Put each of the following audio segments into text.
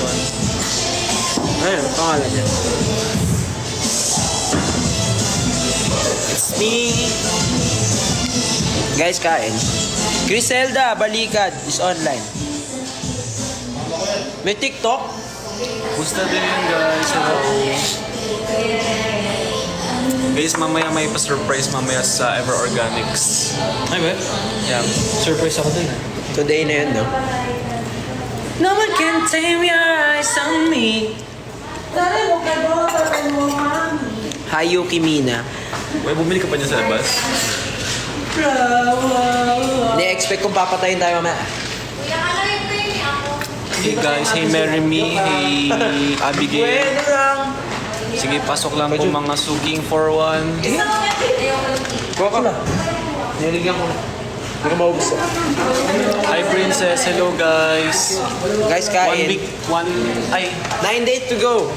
one. Ayun, pangalan niya. It's me. Guys, kain. Griselda Balikad is online. May TikTok? Gusto din yun guys. Hello. Guys, mamaya may pa-surprise mamaya sa Ever Organics. Ay ba? Yeah. Surprise ako dun Today na yun, no? No one can tame your eyes on me. Hayuki Mina. Uy, bumili ka pa niya sa labas? Ni-expect kong papatayin tayo mamaya. Hey guys, hey marry me, hey Abigail. lang. Sige, pasok lang po mga suging for one. Kuha ka na. Niligyan ko na. Hindi ko maubos. Hi princess, hello guys. Guys, 1 kain. week, 9 days to go.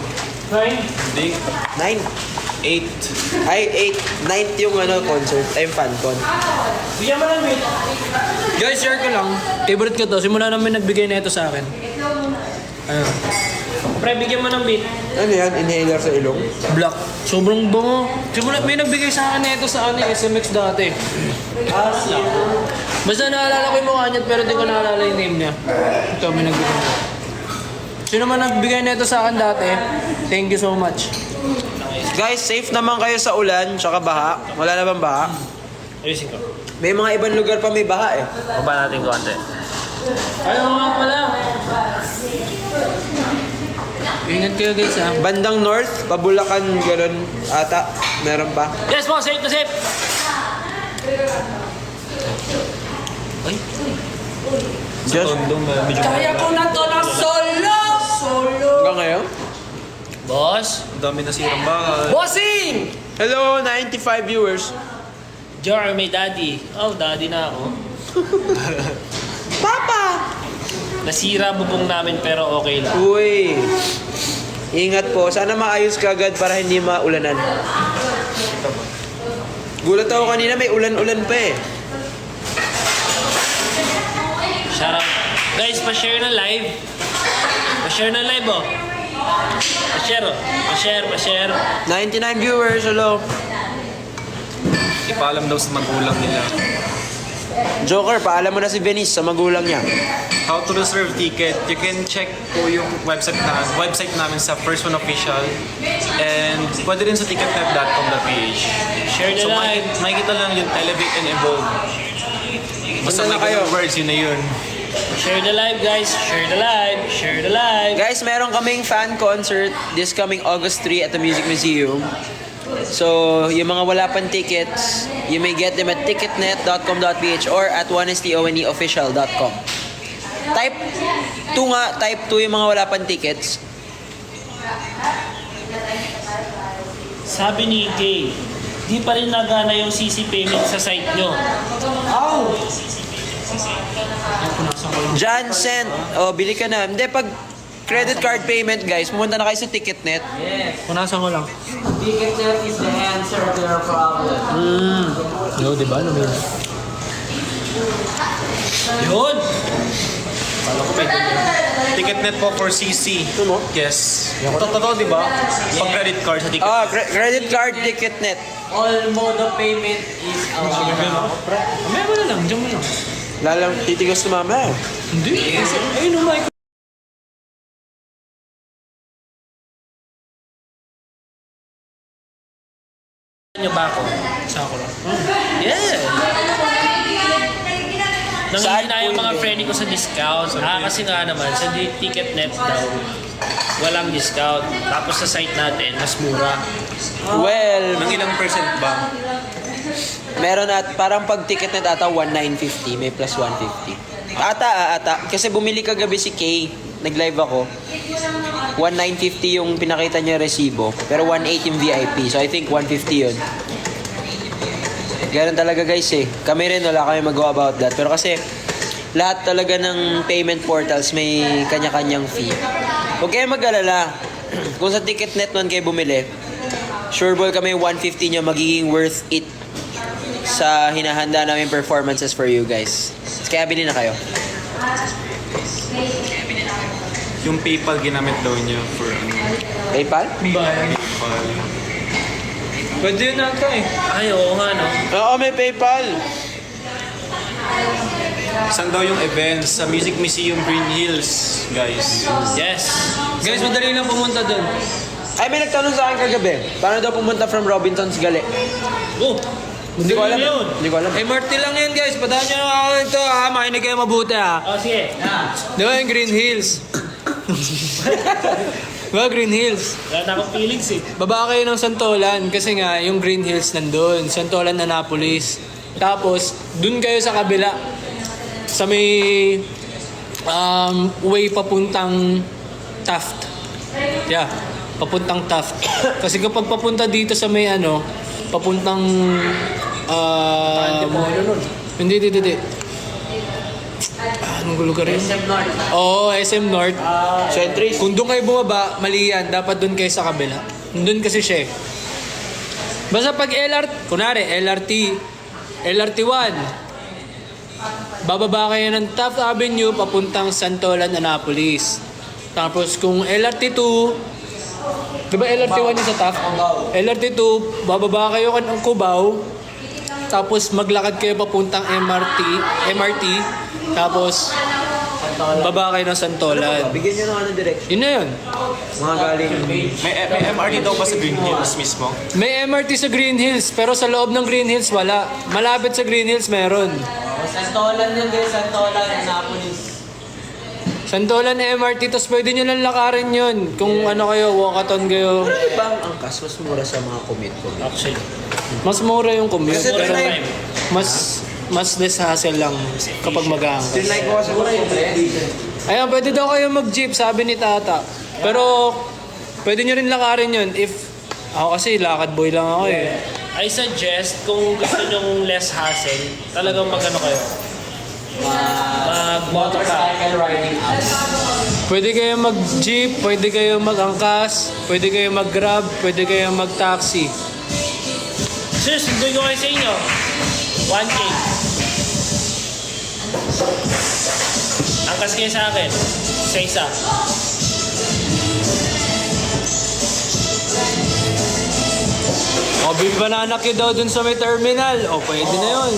hindi, 9. 8. Ay, 8. 9th yung concert. Ay, fan con. Bigyan mo lang, wait. Guys, share ko lang. Favorite ko to. Simula namin nagbigay na ito sa akin. Ayun. Pre, bigyan mo ng beat. Ano yan? Inhaler sa ilong? Black. Sobrang bango. Simula, may nagbigay sa akin na ito sa SMX dati. Basta naalala ko yung mukha niya pero di ko naalala yung name niya. Ito, may nagbigay. Sino man nagbigay na ito sa akin dati, thank you so much. Guys, safe naman kayo sa ulan tsaka baha. Wala na bang baha? Ayusin ko. May mga ibang lugar pa may baha eh. Baba natin konti. Ayaw nga pala. Ingat kayo guys ha. Bandang north, Pabulacan, gano'n ata. Meron pa. Yes po, safe na safe. Ay. Sa Tondong, medyo Kaya ko na to na solo! Solo! Hanggang ngayon? Boss? ang dami nasirang bahay. Bossing! Hello, 95 viewers. Jar, may daddy. Oh, daddy na ako. Papa! Nasira bubong namin pero okay lang. Uy. Ingat po. Sana maayos ka agad para hindi maulanan. Gulat ako kanina may ulan-ulan pa eh. Shout out. Guys, pa-share na live. Pa-share na live oh. Pa-share oh. Pa-share. 99 viewers, hello. Ipaalam daw sa magulang nila. Joker, paalam mo na si Venice sa magulang niya. How to reserve ticket? You can check po yung website namin sa First One Official and pwede rin sa ticketnet.com.ph. Share na So live. makikita lang yung Elevate and Evolve. Basta Punta na may kayo. ganung words, yun na yun. Share the live guys. Share the live. Share the live. Guys, meron kaming fan concert this coming August 3 at the Music Museum. So, yung mga wala pang tickets, you may get them at ticketnet.com.ph or at onestyoneofficial.com. Type 2 nga, type 2 yung mga wala pang tickets. Sabi ni Kay, di pa rin nagana yung CC payment sa site nyo. John Cent, oh, bili ka na. Hindi, pag credit card payment, guys, pumunta na kayo sa Ticketnet. Punasan ko lang. Ticketnet is the answer to your problem. Yo, di ba? Lumina. Yun! Ticketnet po for CC. Ano mo? Yes. Totoo, di ba? Pag credit card sa ticket. Credit card Ticketnet. All mode of payment is allowed. May mo na lang. Diyan mo lang. Lalang titigas na mama. Hindi. Ayun, umay ko. Nyo ba ako? Sa ako lang. Yeah! Saan Nangingi na yung po mga yun? friend ko sa discount. Kasi nga naman, sa Ticketnet daw, walang discount. Tapos sa site natin, mas mura. Well, Nang ilang percent ba? meron at parang pag Ticketnet ata 1,950, may plus 150. Ata. Kasi bumili kagabi si Kay, nag-live ako. 1,950 yung pinakita niya resibo, pero 1,800 yung VIP. So I think 150 yun. Ganun talaga guys eh. Kami rin wala kami magawa about that. Pero kasi lahat talaga ng payment portals may kanya-kanyang fee. Huwag kayo mag-alala. Kung sa Ticketnet nun kayo bumili, sure ball kami 150 nyo magiging worth it sa hinahanda namin performances for you guys. Kaya bili na kayo. Yung PayPal ginamit daw niya for PayPal? Bayan. PayPal. Pwede yun nata eh. Ay, oo nga, no? Oo, may PayPal. Saan daw yung event? Sa Music Museum Green Hills, guys. Yes. Guys, madali lang pumunta doon. Ay, may nagtanong sa akin kagabi. Paano daw pumunta from Robinson's Gali? Oh, Hindi ko alam. yun. Hindi ko alam. MRT lang yan guys. Padaan nyo na ako ito ha. Makinig kayo mabuti ha. Oh, sige. Di ba yung Green Hills? Di ba Green Hills? Wala na akong feelings eh. Baba kayo ng Santolan kasi nga yung Green Hills nandun. Santolan, Annapolis. Tapos, dun kayo sa kabila. Sa may way papuntang Taft. Yeah, papuntang Taft. Kasi kapag papunta dito sa may papuntang hindi. Anong lugar yun? SM North. Oo, SM North. Centris. Kung doon kayo bumaba, mali yan. Dapat doon kayo sa kabila. Doon kasi siya eh. Basta pag LRT1, bababa kayo ng Taft Avenue papuntang Santolan, Annapolis. Tapos kung LRT2, di ba LRT1 yung sa Taft? LRT2, bababa kayo ng Cubao. Tapos maglakad kayo papuntang MRT. Tapos baba kayo ng Santolan. Bigyan nyo ng direction. Yun na yun. Mga galing. May MRT daw ba sa Green Hills mismo? May MRT sa Green Hills, pero sa loob ng Green Hills wala. Malapit sa Green Hills meron. Santolan yun guys. Santolan, Annapolis. Santolan MRT, tapos pwede nyo lang lakarin yun. Kung kayo, walkathon kayo. Pero di ba ang angkas mas mura sa mga commute? Actually. Mas mura yung commute. Kasi Pero trinay- mas less hassle lang kapag mag-aangkas. Tinlike ko kasi mura yung Ayan, pwede daw kayo mag-jeep, sabi ni Tata. Pero, pwede nyo rin lakarin yun if... Ako kasi, lakad boy lang ako eh. I suggest kung gusto nyong less hassle, talagang kayo. Motorcycle riding out. Pwede kayo mag-jeep, pwede kayo mag-angkas, pwede kayo mag-grab, pwede kayo mag-taxi. Sir, sunduin ko kayo sa inyo. 1K. Angkas kayo sa akin. Isa-isa. O, banana queue daw dun sa may terminal. O, pwede na yun.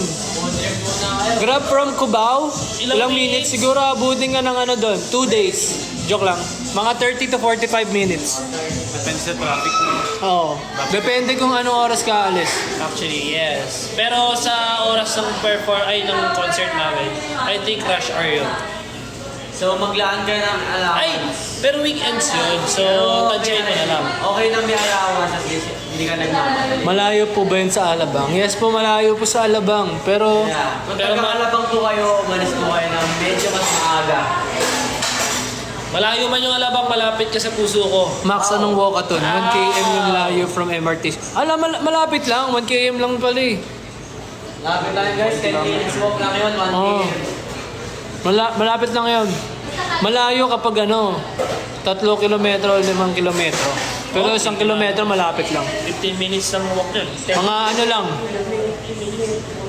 Grab from Cubao, ilang minutes? Siguro abutin ka ng doon. 2 days. Joke lang. Mga 30 to 45 minutes. Depende sa traffic. Oo. Depende kung anong oras ka alis. Actually, yes. Pero sa oras ng ng concert namin, I think rush hour yun. So maglaan kayo ng Ay! Pero weekends yun. So, tansyahin mo na lang. Okay na may allowance at least hindi ka nagmamadali. Malayo po ba yun sa Alabang? Yes po, malayo po sa Alabang. Pero, Yeah. Kung taga-alabang po kayo, umalis po kayo ng medyo mas maaga. Malayo man yung Alabang, malapit ka sa puso ko. max anong walkathon? 1 km yung layo from MRT. Malapit lang. 1 km lang pala eh. Lapit lang guys, 10 minutes walk lang yun, 1 Oo. km. Malapit lang yun. Malayo kapag 3 kilometro o 5 kilometro. Pero 1 kilometro malapit lang. 15 minutes lang walk yun. Mga lang.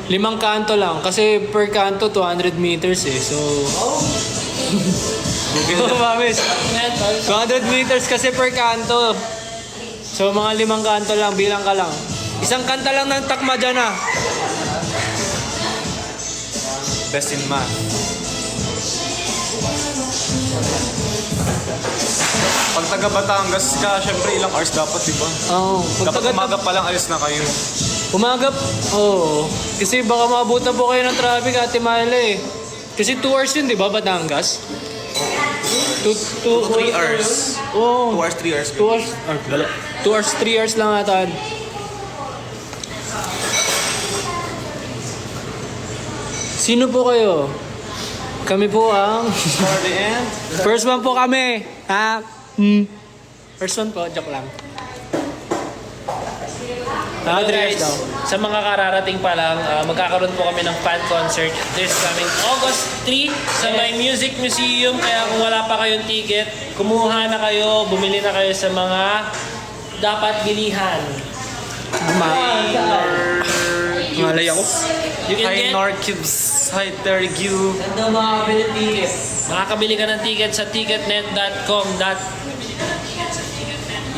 5 kanto lang. Kasi per kanto 200 meters eh. So... Oh, mamis. 200 meters kasi per kanto. So mga 5 kanto lang, bilang ka lang. Isang kanta lang ng takma dyan ah. Best in math. Pag taga Batangas ka, syempre ilang hours dapat, di ba? Oo. Dapat umaga pa lang alis na kayo. Umaga, oo. Kasi baka maabutan po kayo ng traffic, Ate Myla eh. Kasi 2 hours yun, di ba, Batangas? 3 hours. Oo. 2 hours, 3 hours. 2 hours. 2 hours, 3 hours lang ata. Sino po kayo? Kami po ang... For the end. First one po kami. Ha? First one po, joke lang. Ah, 3 hours guys, daw. sa mga kararating pa lang, magkakaroon po kami ng fan concert this coming August 3 sa may Music Museum. Kaya kung wala pa kayong ticket, kumuha na kayo, bumili na kayo sa mga dapat bilihan. Ngalay ako. You can Hi get, Narcubes. Hi Tergu. Saan daw makakabili ticket? makakabili ka ng ticket sa ticketnet.com.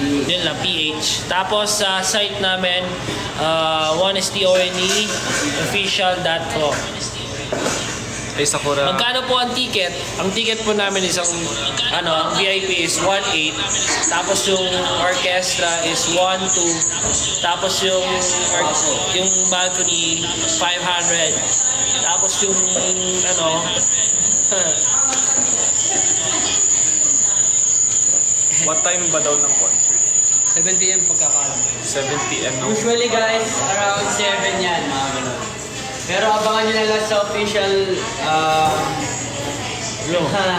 Yun lang, PH. Tapos sa site namin, one is official.com. Ay Sakura. Magkano po ang ticket? Ang ticket po namin is ang VIP is 1.8. Tapos yung orchestra is 1.2. Tapos yung balcony 500. Tapos yung What time ba daw ng concert? 7 p.m. pagkakaalam ko. 7 p.m. no? Usually guys, around 7 yan, mga ganun. Pero abangan nyo na lang sa official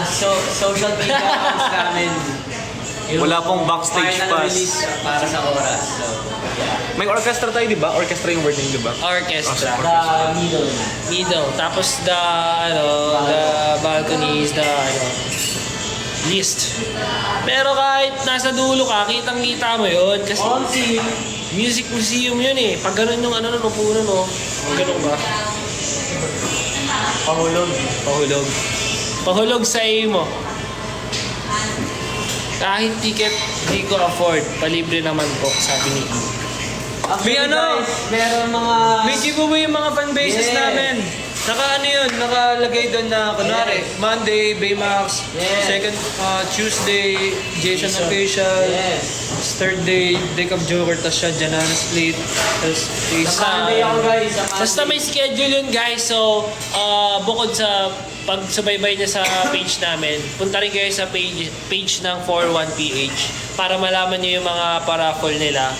social media accounts namin. Wala pong backstage Final pass. release para sa oras. So, yeah. May orchestra tayo, di ba? Orchestra yung wording, di ba? orchestra. The middle na. Middle. Tapos the balcony is the list. Pero kahit nasa dulo ka, kitang-kita mo yun. Kasi music museum yun eh. Pag ganun yung upunan, no? Ganun ba? Pahulog. Pahulog sa mo. Kahit ticket, di ko afford. Palibre naman po, sabi ni Actually, May ano? guys, meron mga... May giveaway yung mga fanbases Yeah. namin. Nakalagay doon na, kunwari, Yes. Monday, Baymax, Yes. second, Tuesday, Jason Official, Yes. third day, Deck of Joker, tas siya, Janana Split, tas Sunday ako guys. sa Basta may schedule yun guys. So, bukod sa pagsubaybay niya sa page namin, punta rin kayo sa page ng 41PH para malaman niyo yung mga paraffle nila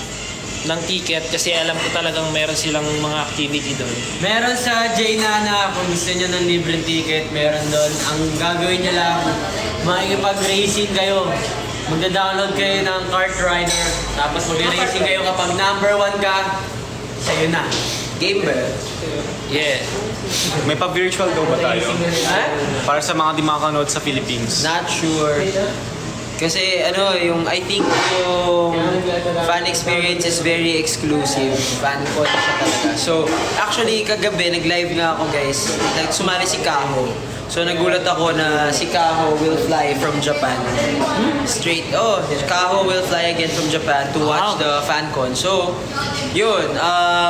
ng ticket kasi alam ko talagang meron silang mga activity doon. Meron sa J-Nana, kung gusto nyo ng libreng ticket, meron doon. Ang gagawin nyo lang, makikipag-racing kayo. Magda-download kayo ng Kart Rider, tapos mag-racing kayo kapag number 1 ka, sa'yo na. Game ba? Yeah. May pa-virtual daw ba tayo? Ha? Para sa mga di makakanood sa Philippines. Not sure. Kasi I think yung fan experience is very exclusive. Fan con siya talaga. So, actually, kagabi, nag-live nga ako guys. Sumali si Kaho. So, nagulat ako na si Kaho will fly from Japan. Kaho will fly again from Japan to watch the fan con. So, yun.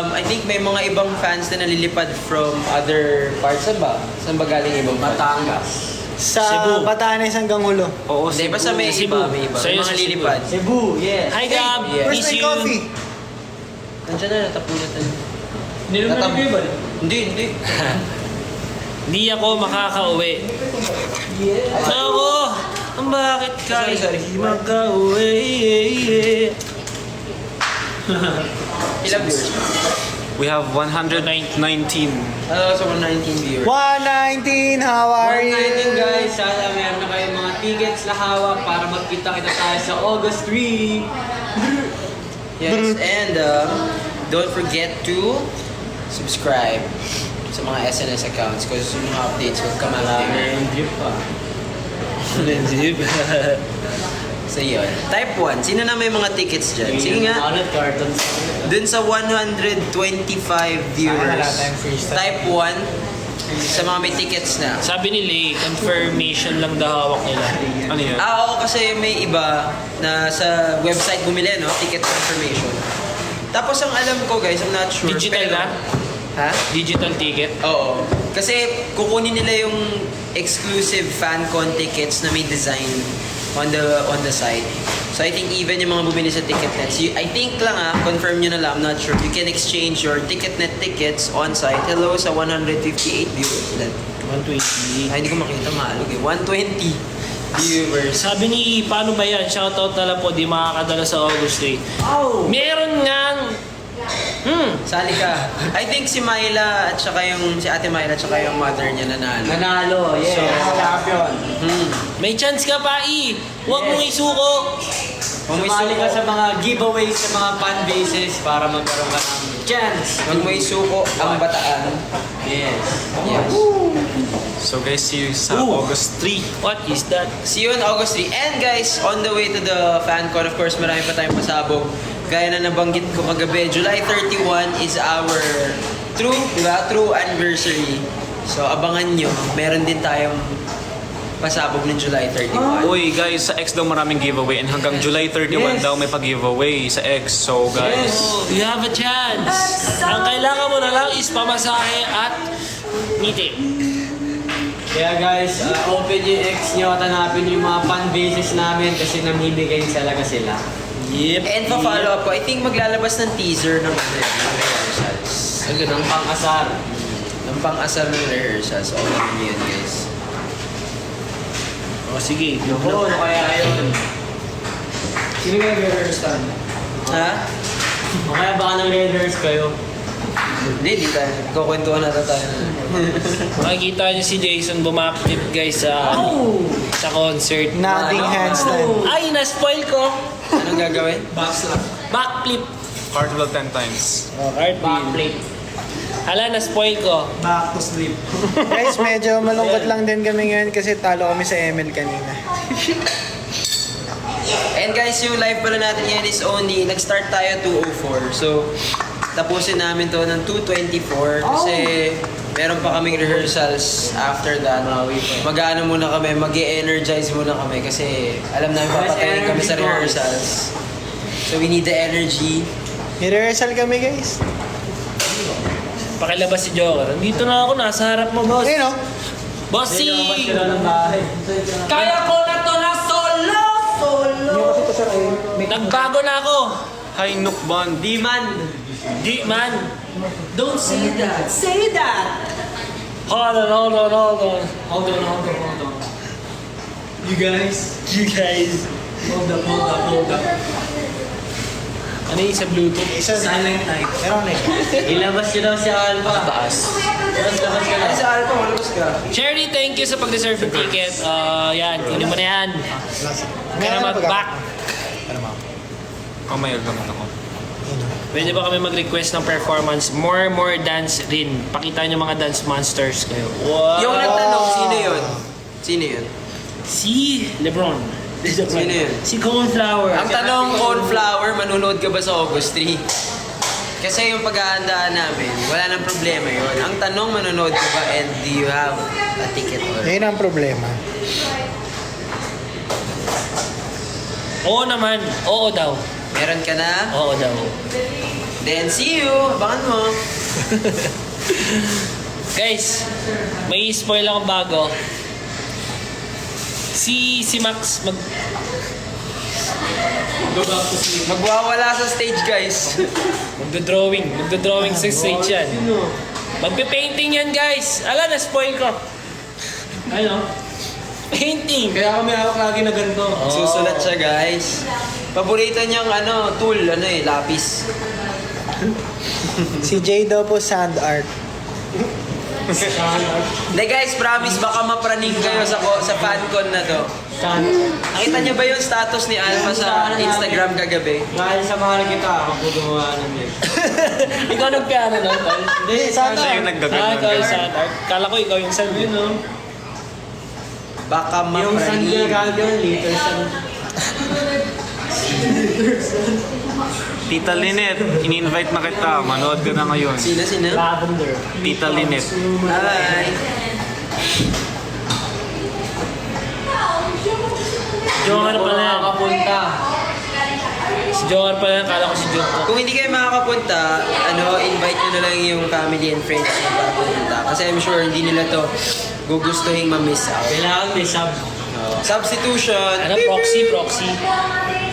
I think may mga ibang fans na nalilipad from other parts. Saan ba galing ibang fans? Batangas. Sa Cebu. Batanes hanggang Hulo. Oo, Hindi, basta may Cebu. iba, may iba. Sa'yo May mga sa Cebu. lilipad. Cebu, yes. Hi Gab! Yeah. Where's Miss my you! coffee? Nandiyan na, natapunan na. Nilunan ni Bebal. Hindi. Hindi ako makakauwi. Ako! Ang bakit ka Sorry. makauwi? Ilang viewers? We have 119. So 119 viewers. 119, how are 119 you? guys, sana meron na kayong mga tickets na hawak para magkita-kita tayo sa August 3. Yes, and don't forget to subscribe sa mga SNS accounts because yung mga updates will come out there. So yun. Type 1. Sino na may mga tickets dyan? Sige nga. Dun sa 125 viewers. Type 1. Sa mga may tickets na. Sabi ni Lay, confirmation lang daw hawak nila. Ano yan? Oo, kasi may iba na sa website bumili, no? Ticket confirmation. Tapos ang alam ko, guys, I'm not sure. Digital pero- na? Ha? Digital ticket? Oo. Kasi kukunin nila yung exclusive fan con tickets na may design on the site. So I think even yung mga bumili sa Ticketnet, I think lang confirm nyo na lang, I'm not sure. You can exchange your Ticketnet tickets on site. Hello sa 158 viewers. 120. Ay, hindi ko makita, maalog eh. 120 viewers. Sabi ni, paano ba yan? Shoutout na lang po, di makakadala sa August 3. Meron ngang... Sali ka. I think si Myla at saka si Ate Myla at saka yung mother niya nanalo. Nanalo, yes. Champion. May chance ka pa, Huwag mong isuko. Sumali ka sa mga giveaways sa mga fan bases para magkaroon ka ng chance. Huwag mo isuko ang bataan. Yes. So guys, see you sa August 3. What is that? See you on August 3. And guys, on the way to the FanCon, of course, marami pa tayong pasabog. Gaya na nabanggit ko kagabi, July 31 is our True anniversary. So, abangan nyo. Meron din tayong pasabog ng July 31. Uy guys, sa X daw maraming giveaway and hanggang July 31 daw may pag-giveaway sa X. So guys, You have a chance. Ang kailangan mo na lang is pamasahe at meeting. Kaya guys, open yung X nyo at hanapin yung mga fan bases namin kasi namimigay talaga sila. Yep. And pa-follow up ko, I think maglalabas ng teaser ng rehearsals. Ng pang-asar. Ng pang-asar ng rehearsals. So, abangan nyo yun guys. O sige. Ano kaya yun? Sino kaya nag-rehearse Ha? O kaya baka nag-rehearse kayo? Hindi tayo. Kukwentuhan na tayo. Makikita niyo si Jason bumackflip guys sa concert. Nothing handstand. Ay, na-spoil ko. Anong gagawin? Backflip. cartwheel 10 times. Backflip. Hala, na-spoil ko. Back to sleep. Guys, medyo malungkot lang din kami ngayon kasi talo kami sa ML kanina. And guys, yung live pala natin ngayon is only, nag-start tayo 2:04. So, tapusin namin to ng 2:24 kasi meron pa kaming rehearsals after that. Mag-ano muna kami, mag-e-energize muna kami kasi alam namin papatayin kami sa rehearsals. So, we need the energy. May rehearsal kami, guys. Pakilabas si Joker. Dito na ako, nasa harap mo, boss. Ayun, oh. Bossing! Kaya ko na to na solo! Nagbago na ako. Hi, Nukban. Di man! Di man. Don't say that. Say that. Hold on. You guys, You guys. hold up. Ano yung sa Bluetooth? Silent night. Meron na eh. Ilabas nyo daw si Alpha. Taas. Labas ka Ay, na. sa Alpha, malabas ka. Cherry, thank you sa pag-reserve ng ticket. Yan, kunin mo na yan. Kaya mag-back. Oh, may gamit ako. Pwede ba kami mag-request ng performance? More dance rin. Pakita nyo mga dance monsters kayo. Wow! Yung nagtanong, sino yun? Sino yun? Si Lebron. Sino yun? Si Cornflower. Ang tanong, Cornflower, manunood ka ba sa August 3? Kasi yung paghahandaan namin, wala nang problema yun. Ang tanong, manunood ka ba and do you have a ticket or? Yun ang problema. Oo naman. Oo daw. Meron ka na? Oo daw. Then see you! Abangan mo! Guys, may spoil akong bago. Si Max Magwawala sa stage, guys. magdo-drawing sa stage yan. Magpe-painting yan, guys. Ala, na-spoil ko. Ano? Painting. Kaya kami hawak lagi na ganito. Susulat siya, guys. Paborito niyang tool, lapis. Si Jay daw po sand art. Hindi guys, promise baka mapraning kayo sa fancon na to. Nakita niyo ba yung status ni Alpha sa Instagram kagabi? Dahil sa mahal kita, ako po gumawa ng yun. Ikaw nagpiano nun, tol? Hindi, sand Siya yung art. naggagano. Ikaw yung sand art. Kala ko ikaw yung sand. Yun, no? Baka Yung sand mapraning. na gamit yun, liter sand. Tita Lynette, in-invite na kita. Manood ka na ngayon. Sino? Lavender. Tita Lynette. Hi! Joker pala yan. Makapunta. Si Joker pala yan. Kala ko si Joker. Kung hindi kayo makakapunta, invite nyo na lang yung family and friends nyo para pumunta. Kasi I'm sure hindi nila to gugustuhin ma-miss out. Kailangan may sub. Substitution. Ano? Proxy.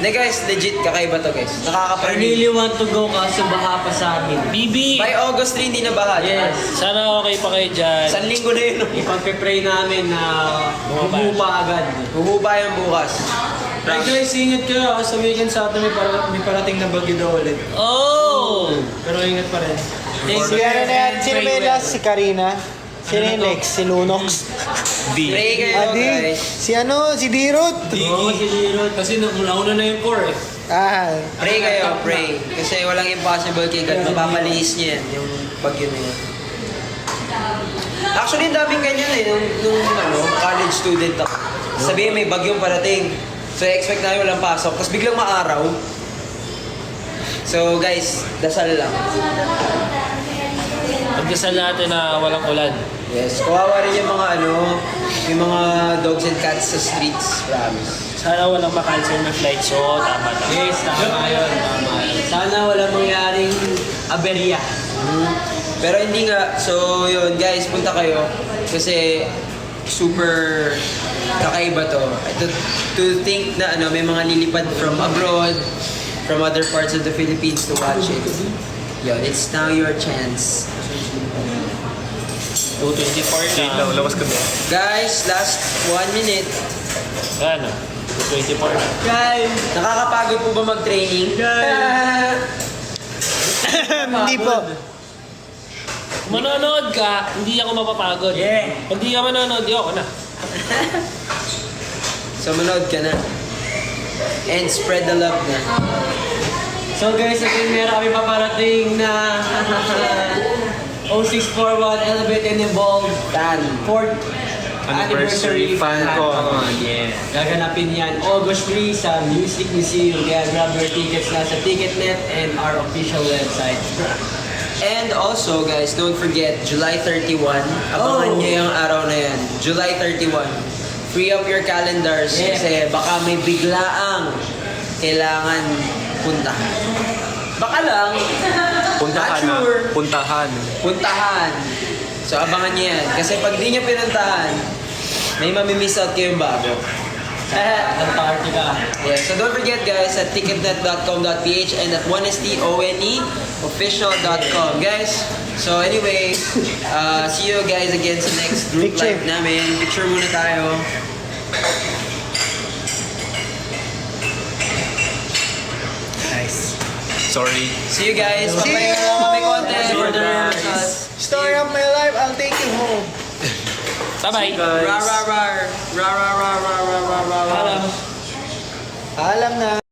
Hindi guys, legit kakaiba to guys. I Nakakapraning. really want to go kaso baha pa sa amin. BB! By August 3, hindi na baha. Yes. Sana okay pa kayo dyan. Isang linggo na yun. Ipagpe-pray namin na bumupa agad. Huhuba yan bukas. Ay guys, ingat kayo. Sa weekend sa atin may parating na bagyo daw ulit. Oh! Pero ingat pa rin. Si ano na yan? Sino may last? Si Karina? Sino yung next? Si Lunox? D. Pray kayo Adi? guys. Si ano? Si Dirot? Oo, si Lirot. Kasi nauna na yung core eh. Ah, Pray kayo, pray. Kasi walang impossible kay God. Mapapalihis niya yan, yung bagyo na yun. Actually, ang daming ganyan eh. Nung college student ako. Sabihin may bagyong parating. So, expect namin walang pasok. Tapos biglang maaraw. So, guys, dasal lang. Pagdasal natin na walang ulan. Yes, kawawa rin yung mga yung mga dogs and cats sa streets, promise. Sana walang ma-cancel na flight. So, tama. Yes, tama yun. Sana wala mangyaring aberya. Pero hindi nga, so yun guys, punta kayo kasi super kakaiba to. To think na may mga lilipad from abroad, from other parts of the Philippines to watch it. Yun, it's now your chance. 2:24 Wait na. lang, labas kami. Guys, last 1 minute. Ano? 2:24 na. Guys, nakakapagod po ba mag-training? Hindi po. Kung manonood ka, hindi ako mapapagod. Yeah. Pag di ka manonood, di ako na. So manood ka na. And spread the love na. So guys, again, meron kami paparating na 0641 Elevate and Evolve Tan. 4th Anniversary fan con. Yeah. Gaganapin yan August 3 sa Music Museum. Kaya grab your tickets na sa Ticketnet and our official website. And also, guys, don't forget, July 31, abangan nyo yung araw na yan. July 31. Free up your calendars Yeah. kasi baka may biglaang kailangan puntahan. Baka lang, Puntahan not na. sure, Puntahan. puntahan. So, abangan nyo yan. Kasi pag di nyo pinuntahan, may mamimiss out kayong bago. Antarctica. Yeah, so don't forget guys at ticketnet.com.ph and at 1stone official.com guys. So anyway, see you guys again sa next group Picture. live namin. Picture muna tayo. Sorry. See you guys. See Papahinga you! lang kami konti for the guys. rehearsals. Story of my life, I'll take you home. Bye-bye. Rar rar rar. Rar rar rar rar rar rar rar. Paalam. Alam na.